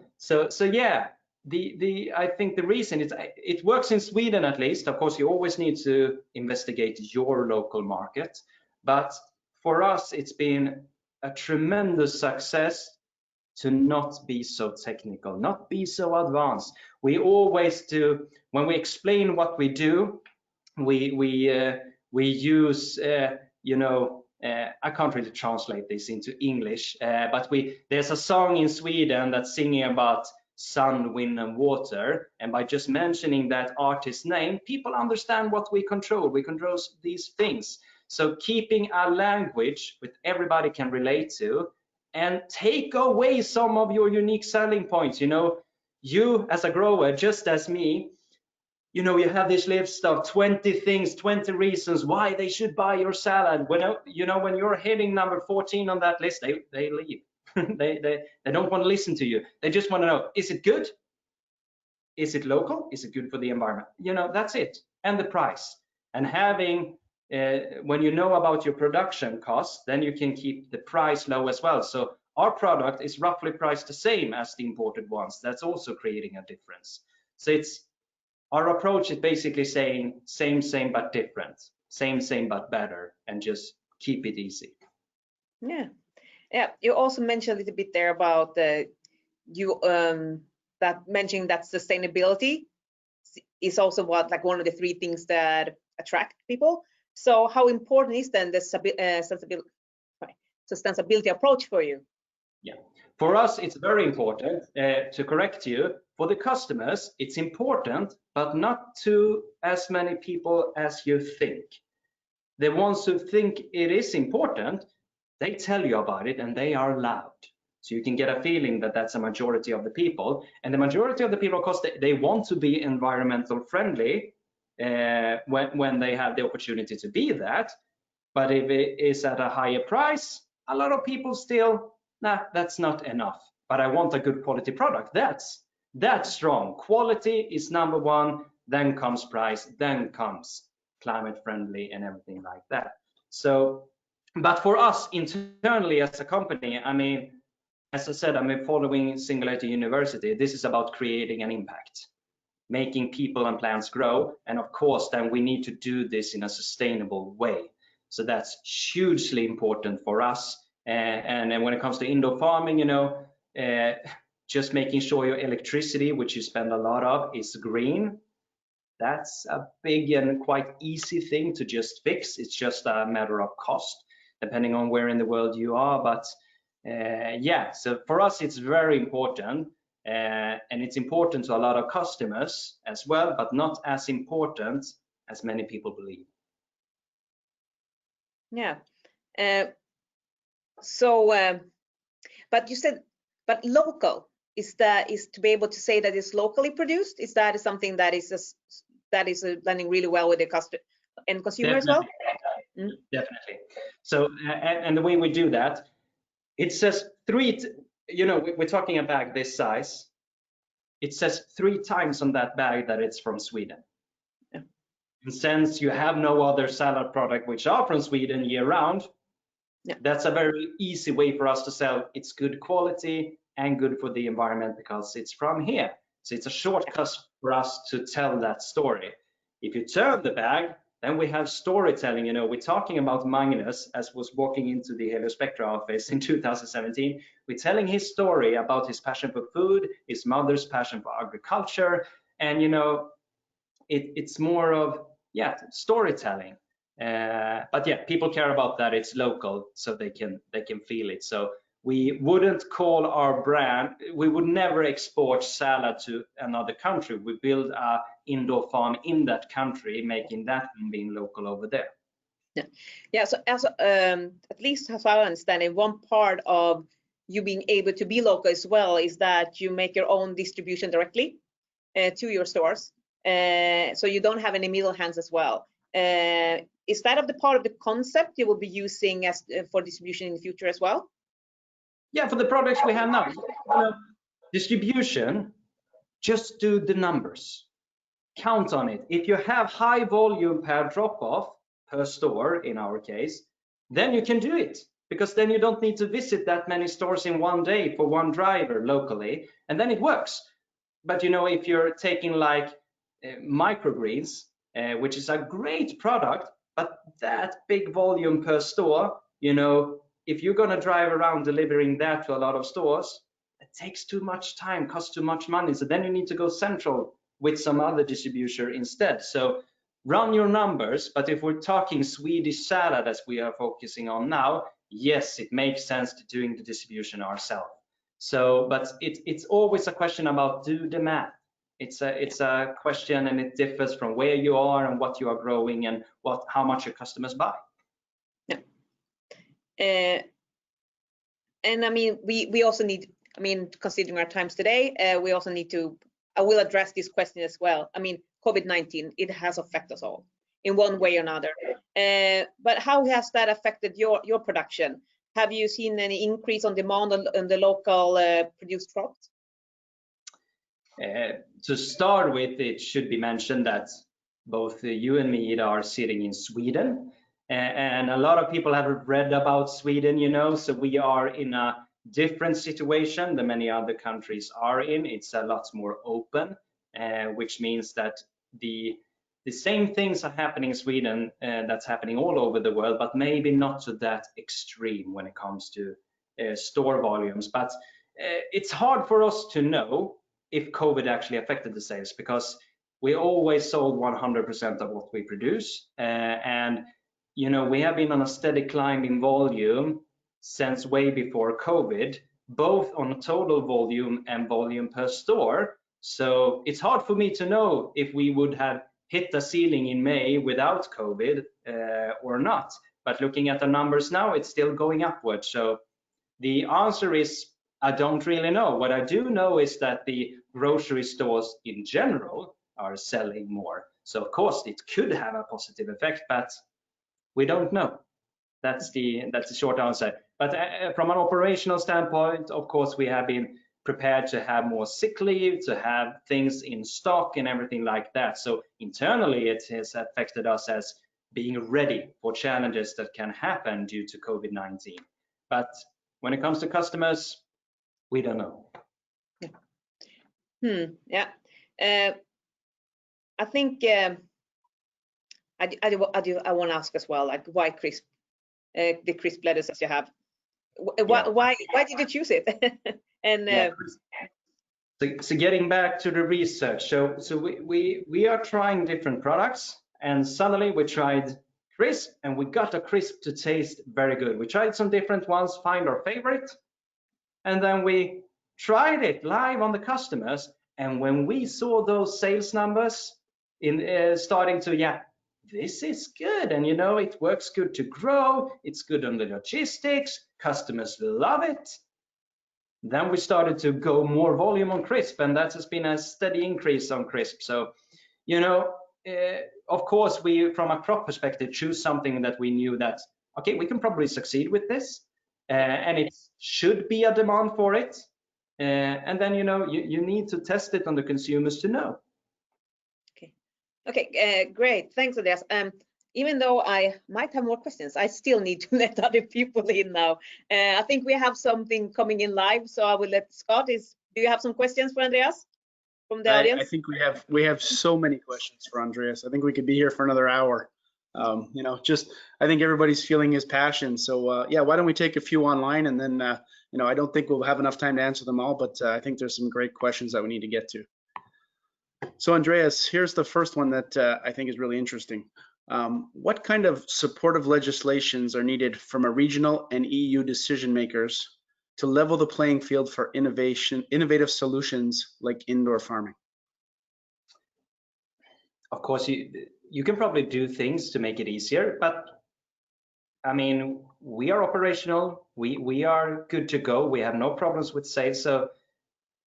yeah. I think the reason it works in Sweden, at least. Of course, you always need to investigate your local market, but for us it's been a tremendous success to not be so technical, not be so advanced. We always do, when we explain what we do, we use you know, I can't really translate this into English, but there's a song in Sweden that's singing about sun, wind, and water, and by just mentioning that artist's name, people understand what we control. We control these things. So keeping a language which everybody can relate to, and take away some of your unique selling points. You know, you as a grower, just as me, you know, you have this list of 20 things, 20 reasons why they should buy your salad. When you know, when you're hitting number 14 on that list, they leave. they don't want to listen to you. They just want to know, is it good? Is it local? Is it good for the environment? You know, that's it. And the price. And having, when you know about your production costs, then you can keep the price low as well. So our product is roughly priced the same as the imported ones. That's also creating a difference. So it's, our approach is basically saying same but different, same but better, and just keep it easy. Yeah, you also mentioned a little bit there about mentioning that sustainability is also one of the three things that attract people. So how important is then the sustainability approach for you? Yeah, for us it's very important. To correct you, for the customers it's important, but not to as many people as you think. The ones who think it is important, they tell you about it and they are loud. So you can get a feeling that that's a majority of the people. And the majority of the people, of course, they want to be environmental friendly when they have the opportunity to be that. But if it is at a higher price, a lot of people still, nah, that's not enough. But I want a good quality product. That's strong. Quality is number one, then comes price, then comes climate friendly and everything like that. So, but for us internally as a company, I mean, as I said, I'm following Singularity University. This is about creating an impact, making people and plants grow. And of course, then we need to do this in a sustainable way. So that's hugely important for us. And when it comes to indoor farming, you know, just making sure your electricity, which you spend a lot of, is green. That's a big and quite easy thing to just fix. It's just a matter of cost, depending on where in the world you are. But yeah, so for us it's very important, and it's important to a lot of customers as well, but not as important as many people believe. Yeah. But you said, but local is to be able to say that it's locally produced. Is that something that is landing really well with the customer and consumer as well? Definitely. So, and the way we do that, it says we're talking a bag this size. It says 3 times on that bag that it's from Sweden. Yeah. And since you have no other salad product which are from Sweden year round, yeah, that's a very easy way for us to sell. It's good quality and good for the environment because it's from here. So it's a shortcut for us to tell that story. If you turn the bag, then we have storytelling. We're talking about Magnus as was walking into the Heliospectra office in 2017. We're telling his story about his passion for food, his mother's passion for agriculture, and it's more of storytelling. But yeah, people care about that it's local, so they can feel it. So we wouldn't call our brand, we would never export salad to another country. We build a indoor farm in that country, making that one being local over there. Yeah. So as at least as I understand it, one part of you being able to be local as well is that you make your own distribution directly to your stores, so you don't have any middle hands as well. Is that the part of the concept you will be using as for distribution in the future as well? Yeah, for the products we have now, distribution, just do the numbers, count on it. If you have high volume per drop-off per store, in our case, then you can do it, because then you don't need to visit that many stores in one day for one driver locally, and then it works. But if you're taking like microgreens, which is a great product, but that big volume per store, if you're going to drive around delivering that to a lot of stores, it takes too much time, costs too much money. So then you need to go central with some other distributor instead. So run your numbers. But if we're talking Swedish salad, as we are focusing on now, yes, it makes sense to doing the distribution ourselves. So, but it's always a question about do the math. It's a question, and it differs from where you are and what you are growing and how much your customers buy. Yeah. And I mean, we also need, considering our times today, we also need to, I will address this question as well. COVID-19, it has affected us all in one way or another. But how has that affected your production? Have you seen any increase on demand on the local produced crops? To start with, it should be mentioned that both you and me are sitting in Sweden, and a lot of people have read about Sweden, so we are in a different situation than many other countries are in. It's a lot more open, which means that the same things are happening in Sweden that's happening all over the world, but maybe not to that extreme when it comes to store volumes. But it's hard for us to know if COVID actually affected the sales, because we always sold 100% of what we produce, and we have been on a steady climb in volume since way before COVID, both on total volume and volume per store. So it's hard for me to know if we would have hit the ceiling in May without COVID or not. But looking at the numbers now, it's still going upwards. So the answer is, I don't really know. What I do know is that the grocery stores in general are selling more. So of course it could have a positive effect, but we don't know. That's the short answer. But from an operational standpoint, of course, we have been prepared to have more sick leave, to have things in stock and everything like that. So internally, it has affected us as being ready for challenges that can happen due to COVID-19. But when it comes to customers, we don't know. Yeah. I think I want to ask as well, like, why crisp? The crisp lettuce as you have. Why did you choose it? And so getting back to the research, so we are trying different products, and suddenly we tried crisp, and we got a crisp to taste very good. We tried some different ones, find our favorite, and then we tried it live on the customers. And when we saw those sales numbers in starting to this is good, and you know, it works good to grow, it's good on the logistics, customers love it. Then we started to go more volume on crisp, and that has been a steady increase on crisp. So, you know, of course, we, from a crop perspective, choose something that we knew that, okay, we can probably succeed with this, and it should be a demand for it. And then, you know, you need to test it on the consumers to know. Okay, great. Thanks, Andreas. Even though I might have more questions, I still need to let other people in now. I think we have something coming in live, so I will let Scott. Do you have some questions for Andreas from the audience? I think we have so many questions for Andreas. I think we could be here for another hour. You know, I think everybody's feeling his passion. So yeah, why don't we take a few online, and then you know, I don't think we'll have enough time to answer them all, but I think there's some great questions that we need to get to. So Andreas, here's the first one that I think is really interesting. What kind of supportive legislations are needed from a regional and EU decision makers to level the playing field for innovative solutions like indoor farming? Of course, you can probably do things to make it easier, but I mean, we are operational, we are good to go, we have no problems with sales, so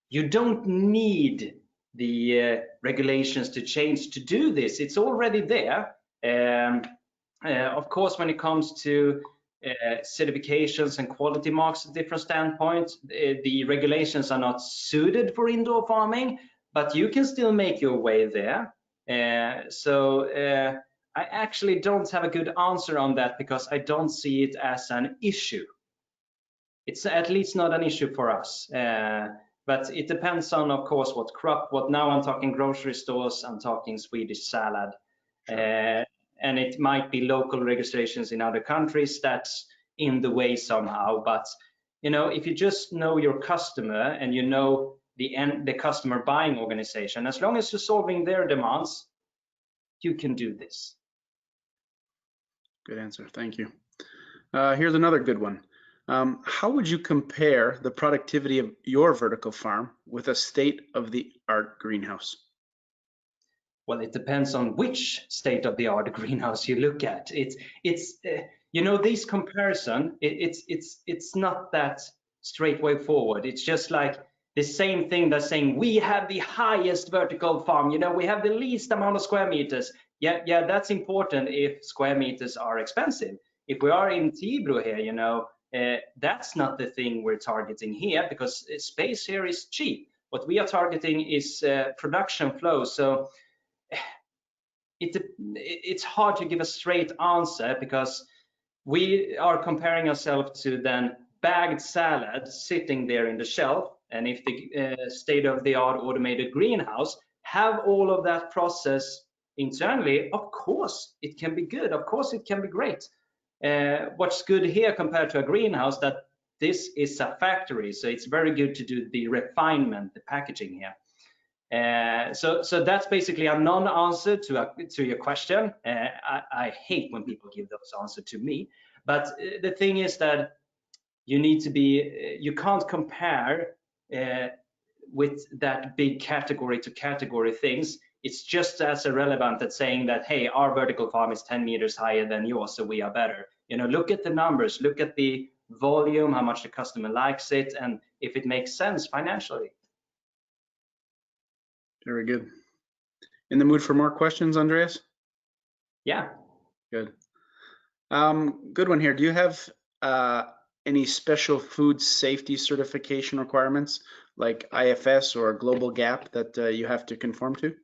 you don't need the regulations to change to do this. It's already there. Of course, when it comes to certifications and quality marks at different standpoints, the regulations are not suited for indoor farming, but you can still make your way there. So I actually don't have a good answer on that, because I don't see it as an issue. It's at least not an issue for us. But it depends on, of course, what crop, now I'm talking grocery stores, I'm talking Swedish salad. And it might be local registrations in other countries that's in the way somehow. But, you know, if you just know your customer and you know the customer buying organization, as long as you're solving their demands, you can do this. Good answer, thank you. Here's another good one. How would you compare the productivity of your vertical farm with a state-of-the-art greenhouse? Well, it depends on which state-of-the-art greenhouse you look at. It's you know, this comparison, it's not that straightforward. It's just like the same thing that's saying we have the highest vertical farm. You know, we have the least amount of square meters. Yeah, that's important if square meters are expensive. If we are in Tibro here, you know, that's not the thing we're targeting here, because space here is cheap. What we are targeting is production flow. So it's hard to give a straight answer, because we are comparing ourselves to then bagged salad sitting there in the shelf. And if the state-of-the-art automated greenhouse have all of that process internally, of course it can be good. Of course it can be great. What's good here compared to a greenhouse, that this is a factory, so it's very good to do the refinement, the packaging here. So that's basically a non-answer to your question. I hate when people give those answers to me, but the thing is that you need to be, you can't compare with that big category to category things. It's just as irrelevant as saying that, hey, our vertical farm is 10 meters higher than yours, so we are better. You know, look at the numbers, look at the volume, how much the customer likes it, and if it makes sense financially. Very good. In the mood for more questions, Andreas? Yeah. Good. Good one here. Do you have any special food safety certification requirements like IFS or Global GAP that you have to conform to?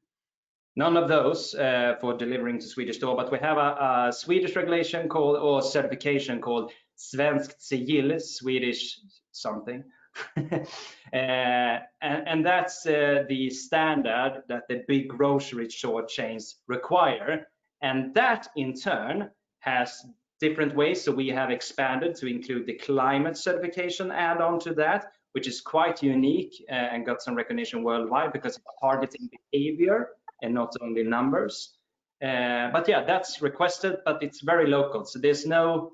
None of those for delivering to Swedish store, but we have a Swedish regulation called, or certification called Svenskt Sigill, Swedish something. and that's the standard that the big grocery store chains require. And that in turn has different ways. So we have expanded to include the climate certification add-on to that, which is quite unique and got some recognition worldwide because it's targeting behavior and not only numbers. But yeah, that's requested, but it's very local. So there's no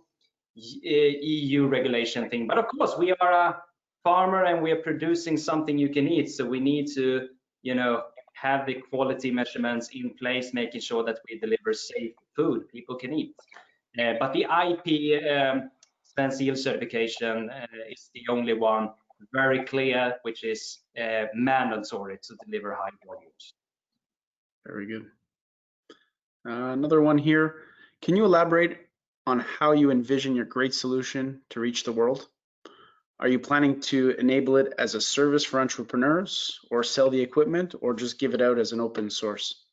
EU regulation thing. But of course, we are a farmer and we are producing something you can eat. So we need to, you know, have the quality measurements in place, making sure that we deliver safe food people can eat. But the IP Svensk Yield certification is the only one very clear, which is mandatory to deliver high volumes. Very good. Another one here. Can you elaborate on how you envision your great solution to reach the world? Are you planning to enable it as a service for entrepreneurs, or sell the equipment, or just give it out as an open source?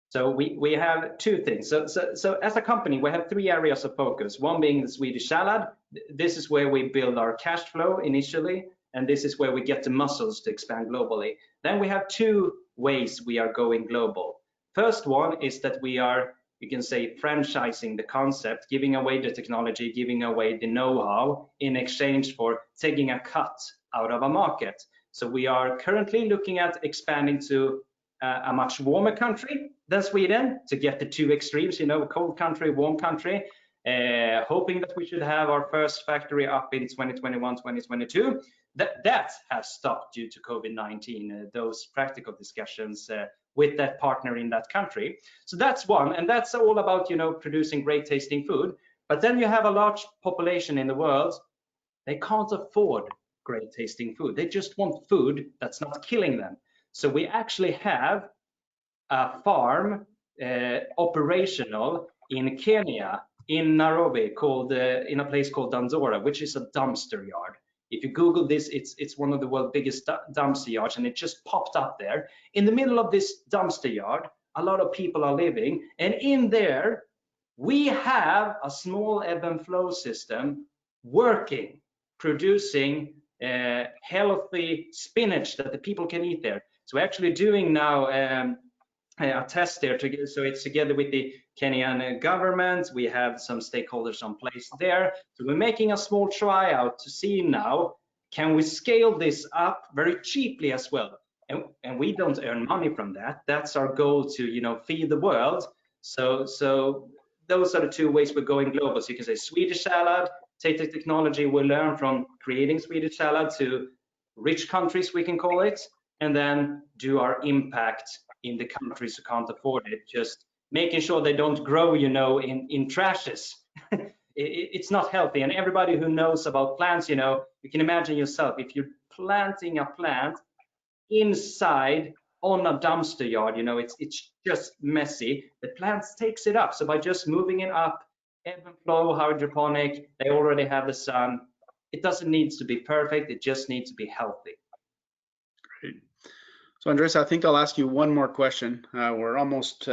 So we have two things. So as a company, we have three areas of focus. One being the Swedish salad. This is where we build our cash flow initially, and this is where we get the muscles to expand globally. Then we have two ways we are going global. First one is that we are, you can say, franchising the concept, giving away the technology, giving away the know-how in exchange for taking a cut out of a market. So we are currently looking at expanding to a much warmer country than Sweden, to get the two extremes, you know, cold country, warm country, hoping that we should have our first factory up in 2021, 2022. That has stopped due to COVID-19, those practical discussions with that partner in that country. So that's one, and that's all about, you know, producing great tasting food. But then you have a large population in the world, they can't afford great tasting food. They just want food that's not killing them. So we actually have a farm operational in Kenya, in Nairobi, called in a place called Dandora, which is a dumpster yard. If you Google this, it's one of the world's biggest dumpster yards, and it just popped up there. In the middle of this dumpster yard, a lot of people are living, and in there, we have a small ebb and flow system working, producing healthy spinach that the people can eat there. So we're actually doing now a test there, so it's together with the Kenyan government. We have some stakeholders on place there. So we're making a small tryout to see now, can we scale this up very cheaply as well? And we don't earn money from that. That's our goal, to, you know, feed the world. So those are the two ways we're going global. So you can say Swedish salad, take the technology we learn from creating Swedish salad to rich countries, we can call it, and then do our impact in the countries who can't afford it, just making sure they don't grow, you know, in trashes. It's not healthy. And everybody who knows about plants, you know, you can imagine yourself, if you're planting a plant inside on a dumpster yard, you know, it's just messy. The plant takes it up. So by just moving it up, ebb and flow, hydroponic, they already have the sun. It doesn't need to be perfect. It just needs to be healthy. Great. So Andreas, I think I'll ask you one more question. We're almost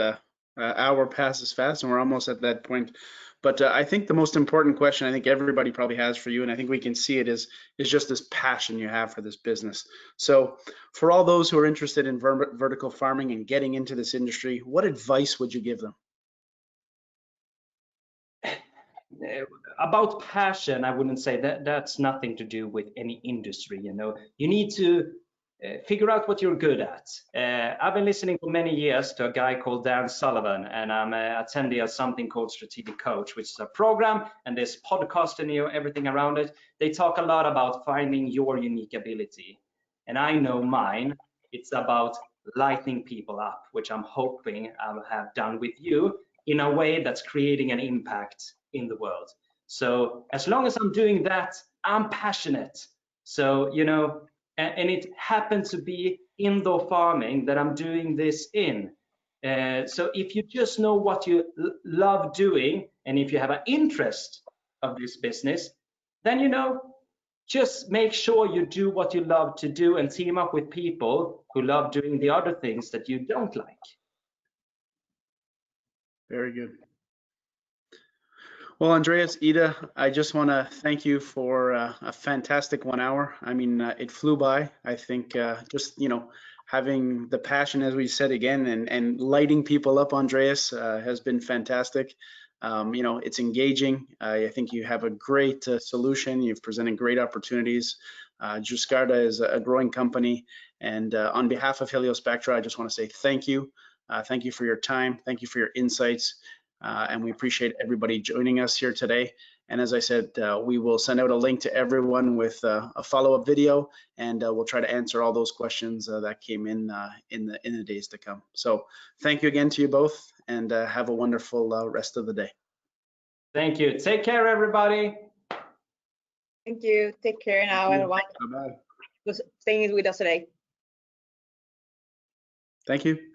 hour passes fast, and we're almost at that point. But I think the most important question I think everybody probably has for you, and I think we can see it, is just this passion you have for this business. So for all those who are interested in vertical farming and getting into this industry, what advice would you give them? About passion, I wouldn't say that that's nothing to do with any industry. You know, you need to figure out what you're good at. I've been listening for many years to a guy called Dan Sullivan, and I'm attending a something called Strategic Coach, which is a program, and there's podcast and, you know, everything around it. They talk a lot about finding your unique ability, and I know mine. It's about lighting people up, which I'm hoping I have done with you in a way that's creating an impact in the world. So as long as I'm doing that, I'm passionate. So, you know, and it happened to be indoor farming that I'm doing this in. So if you just know what you love doing, and if you have an interest of this business, then, you know, just make sure you do what you love to do and team up with people who love doing the other things that you don't like. Very good. Well, Andreas, Ida, I just want to thank you for a fantastic 1 hour. I mean, it flew by. I think just, you know, having the passion, as we said again, and lighting people up, Andreas, has been fantastic. You know, it's engaging. I think you have a great solution. You've presented great opportunities. Ljusgårda is a growing company. And on behalf of Heliospectra, I just want to say thank you. Thank you for your time. Thank you for your insights. And we appreciate everybody joining us here today. And as I said, we will send out a link to everyone with a follow-up video, and we'll try to answer all those questions that came in the days to come. So thank you again to you both, and have a wonderful rest of the day. Thank you. Take care, everybody. Thank you. Take care now, everyone. Bye-bye. For staying with us today. Thank you.